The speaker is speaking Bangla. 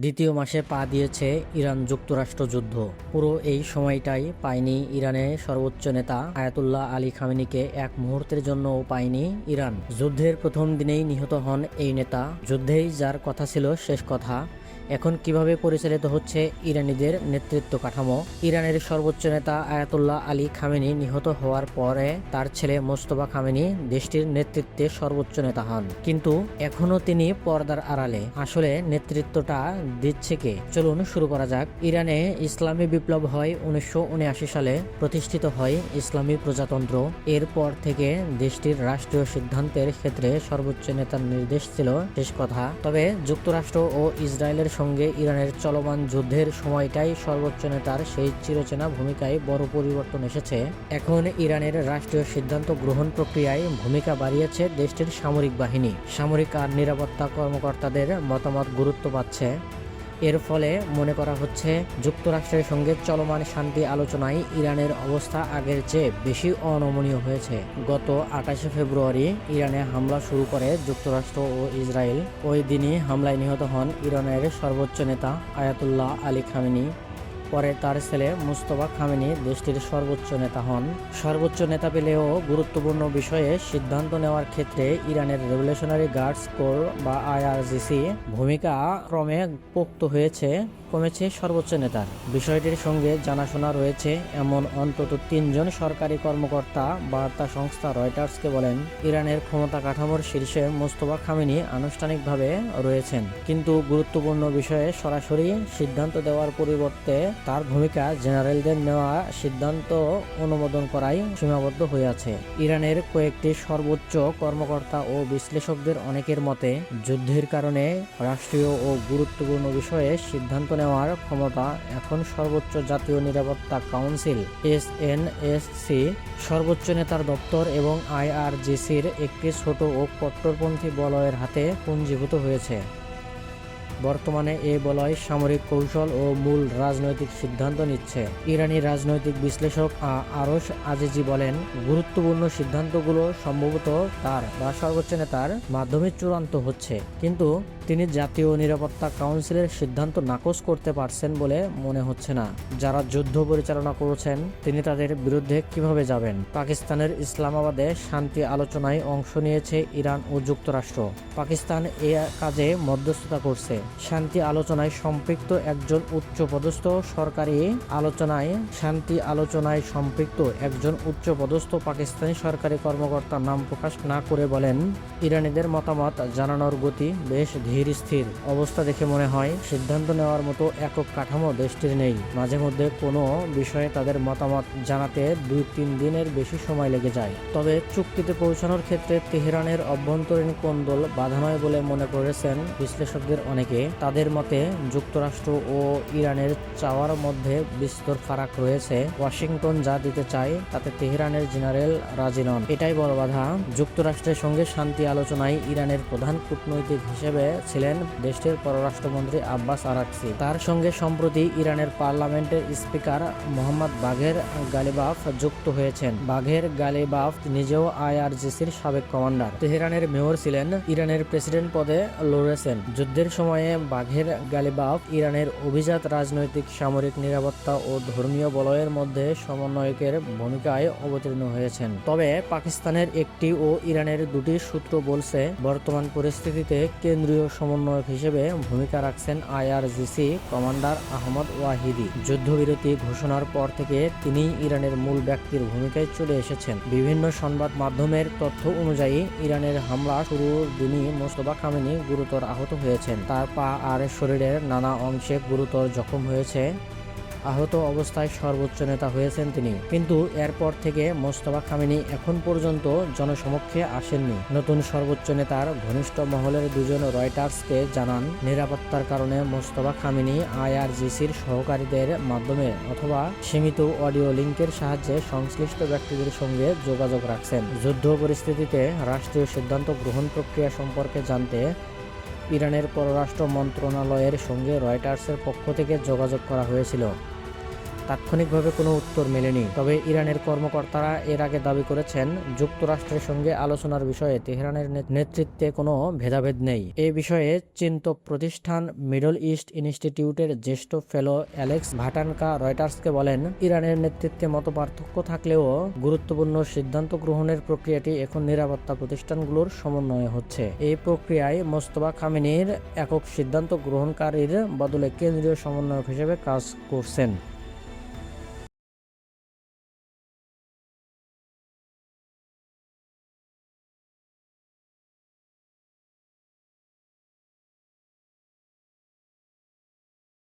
দ্বিতীয় মাসে পা দিয়েছে ইরান যুক্তরাষ্ট্র যুদ্ধ। পুরো এই সময়টাই পায়নি ইরানের সর্বোচ্চ নেতা আয়াতুল্লাহ আলী খামেনিকে, এক মুহূর্তের জন্যও পায়নি ইরান। যুদ্ধের প্রথম দিনেই নিহত হন এই নেতা। যুদ্ধেই যার কথা ছিল শেষ কথা। এখন কিভাবে পরিচালিত হচ্ছে ইরানিদের নেতৃত্ব কাঠামো? ইরানের সর্বোচ্চ নেতা আয়াতুল্লাহ আলী খামেনি নিহত হওয়ার পরে তার ছেলে মোস্তফা খামেনি দেশটির নেতৃত্বে সর্বোচ্চ নেতা হন, কিন্তু এখনো তিনি পর্দার আড়ালে। আসলে নেতৃত্বটা দিচ্ছে কে? চলুন শুরু করা যাক। ইরানে ইসলামী বিপ্লব হয় 1979 সালে, প্রতিষ্ঠিত হয় ইসলামী প্রজাতন্ত্র। এরপর থেকে দেশটির রাষ্ট্রীয় সিদ্ধান্তের ক্ষেত্রে সর্বোচ্চ নেতার নির্দেশ ছিল শেষ কথা। তবে যুক্তরাষ্ট্র ও ইসরায়েলের সঙ্গে ইরানের চলমান যুদ্ধের সময়টাই সর্বোচ্চ নেতার সেই চিরচেনা ভূমিকায় বড় পরিবর্তন এসেছে। এখন ইরানের রাষ্ট্রীয় সিদ্ধান্ত গ্রহণ প্রক্রিয়ায় ভূমিকা বাড়িয়েছে দেশটির সামরিক বাহিনী। সামরিক আর নিরাপত্তা কর্মকর্তাদের মতামত গুরুত্ব পাচ্ছে। এর ফলে মনে করা হচ্ছে যুক্তরাষ্ট্রের সঙ্গে চলমান শান্তি আলোচনায় ইরানের অবস্থা আগের চেয়ে বেশি অনমনীয় হয়েছে। গত 28 ফেব্রুয়ারি ইরানে হামলা শুরু করে যুক্তরাষ্ট্র ও ইসরায়েল। ওই দিনই হামলায় নিহত হন ইরানের সর্বোচ্চ নেতা আয়াতুল্লাহ আলী খামেনি। পরে তার ছেলে মোস্তফা খামেনি দেশটির সর্বোচ্চ নেতা হন। সর্বোচ্চ নেতা পেলেও গুরুত্বপূর্ণ বিষয়ে সিদ্ধান্ত নেওয়ার ক্ষেত্রে ইরানের রেভলিউশনারি গার্ডস কোর বা আইআরজিসি ভূমিকা ক্রমে পোক্ত কমেছে সর্বোচ্চ নেতার। বিষয়টির সঙ্গে জানাশোনা রয়েছে এমন অন্তত 3 জন সরকারি কর্মকর্তা বার্তা সংস্থা রয়টার্সকে বলেন, ইরানের ক্ষমতা কাঠামোর শীর্ষে মোস্তফা খামেনি আনুষ্ঠানিকভাবে রয়েছেন, কিন্তু গুরুত্বপূর্ণ বিষয়ে সরাসরি সিদ্ধান্ত দেওয়ার পরিবর্তে তার ভূমিকা জেনারেলদের নেওয়া সিদ্ধান্ত অনুমোদন করাই সীমাবদ্ধ হয়ে আছে। ইরানের কয়েকটি সর্বোচ্চ কর্মকর্তা ও বিশ্লেষকদের অনেকের মতে, যুদ্ধের কারণে রাষ্ট্রীয় ও গুরুত্বপূর্ণ বিষয়ে সিদ্ধান্ত নেওয়ার ক্ষমতা এখন সর্বোচ্চ জাতীয় নিরাপত্তা কাউন্সিল এসএনএসসি, সর্বোচ্চ নেতার দপ্তর এবং আইআরজিসির একটি ছোট ও কট্টরপন্থী বলয়ের হাতে পুঞ্জীভূত হয়েছে। বর্তমানে এ বলয় সামরিক কৌশল ও মূল রাজনৈতিক সিদ্ধান্ত নিচ্ছে। ইরানি রাজনৈতিক বিশ্লেষক আরশ আজিজি বলেন, গুরুত্বপূর্ণ সিদ্ধান্তগুলো সম্ভবত তার বা সর্বোচ্চ নেতার মাধ্যমে চূড়ান্ত হচ্ছে, কিন্তু তিনি জাতীয় নিরাপত্তা কাউন্সিলের সিদ্ধান্ত নাকচ করতে পারছেন বলে মনে হচ্ছে না। যারা যুদ্ধ পরিচালনা করছেন তিনি তাদের বিরুদ্ধে কিভাবে যাবেন? পাকিস্তানের ইসলামাবাদে শান্তি আলোচনায় অংশ নিয়েছে ইরান ও যুক্তরাষ্ট্র। পাকিস্তান এ কাজে মধ্যস্থতা করছে। শান্তি আলোচনায় সম্পৃক্ত একজন উচ্চপদস্থ পাকিস্তানি সরকারি কর্মকর্তা নাম প্রকাশ না করে বলেন, ইরানিদের মতামত জানানোর গতি বেশ ধীর স্থির। অবস্থা দেখে মনে হয় সিদ্ধান্ত নেওয়ার মতো একক কাঠামো দেশটির নেই। মাঝে মধ্যে কোনো বিষয়ে তাদের মতামত জানাতে 2-3 দিনের বেশি সময় লেগে যায়। তবে চুক্তিতে পৌঁছানোর ক্ষেত্রে তেহরানের অভ্যন্তরীণ কোন্দল বাধা নয় বলে মনে করেছেন বিশ্লেষকদের অনেকে। তাদের মতে যুক্তরাষ্ট্র ও ইরানের চাওয়ার মধ্যে বিস্তর ফারাক রয়েছে। ওয়াশিংটন যা দিতে চায় তাতে তেহরানের জেনারেল রাজি নন, এটাই বড় বাধা। যুক্তরাষ্ট্রের সঙ্গে শান্তি আলোচনায় ইরানের প্রধান কূটনৈতিক হিসেবে ছিলেন দেশটির পররাষ্ট্রমন্ত্রী আব্বাস আরাকচি। তার সঙ্গে সম্প্রতি ইরানের পার্লামেন্টের স্পিকার মোহাম্মদ বাঘের গালিবাফ যুক্ত হয়েছেন। বাঘের গালিবাফ নিজেও আইআরজিসির সাবেক কমান্ডার। তেহরানের মেয়র ছিলেন। ইরানের প্রেসিডেন্ট পদে লড়েছেন। যুদ্ধের সময়ে বাঘের গালিবাফ ইরানের অভিজাত রাজনৈতিক, সামরিক, নিরাপত্তা ও ধর্মীয় বলয়ের মধ্যে সমন্বয়কের ভূমিকায় অবতীর্ণ হয়েছেন। তবে পাকিস্তানের একটি ও ইরানের 2টি সূত্র বলছে, বর্তমান পরিস্থিতিতে কেন্দ্রীয় সমন্বয়ক হিসেবে ভূমিকা রাখছেন আইআরজিসি কমান্ডার আহমদ ওয়াহিদি। যুদ্ধবিরতি ঘোষণার পর থেকে তিনি ইরানের মূল ব্যক্তির ভূমিকায় চলে এসেছেন। বিভিন্ন সংবাদ মাধ্যমের তথ্য অনুযায়ী ইরানের হামলা শুরুর দিনই মোস্তফা খামেনি গুরুতর আহত হয়েছেন। তার পা আর শরীরের নানা অংশে গুরুতর জখম হয়েছে। আহত অবস্থায় সর্বোচ্চ নেতা হয়েছেন তিনি, কিন্তু এরপর থেকে মোস্তফা খামেনি এখন পর্যন্ত জনসমক্ষে আসেননি। নতুন সর্বোচ্চ নেতার ঘনিষ্ঠ মহলের 2 জন রয়টার্সকে জানান, নিরাপত্তার কারণে মোস্তফা খামেনি আইআরজিসির সহকারীদের মাধ্যমে অথবা সীমিত অডিও লিঙ্কের সাহায্যে সংশ্লিষ্ট ব্যক্তিদের সঙ্গে যোগাযোগ রাখছেন। যুদ্ধ পরিস্থিতিতে রাষ্ট্রীয় সিদ্ধান্ত গ্রহণ প্রক্রিয়া সম্পর্কে জানতে ইরানের পররাষ্ট্র মন্ত্রণালয়ের সঙ্গে রয়টার্সের পক্ষ থেকে যোগাযোগ করা হয়েছিল। তাৎক্ষণিকভাবে কোনো উত্তর মেলেনি। তবে ইরানের কর্মকর্তারা এর আগে দাবি করেছেন, যুক্তরাষ্ট্রের সঙ্গে আলোচনার বিষয়ে তেহরানের নেতৃত্বে কোনো ভেদাভেদ নেই। এ বিষয়ে চিন্তক প্রতিষ্ঠান মিডল ইস্ট ইনস্টিটিউটের জ্যেষ্ঠ ফেলো অ্যালেক্স ভাটানকা রয়টার্সকে বলেন, ইরানের নেতৃত্বে মতপার্থক্য থাকলেও গুরুত্বপূর্ণ সিদ্ধান্ত গ্রহণের প্রক্রিয়াটি এখন নিরাপত্তা প্রতিষ্ঠানগুলোর সমন্বয়ে হচ্ছে। এই প্রক্রিয়ায় মোস্তফা খামেনির একক সিদ্ধান্ত গ্রহণকারীর বদলে কেন্দ্রীয় সমন্বয়ক হিসেবে কাজ করছেন।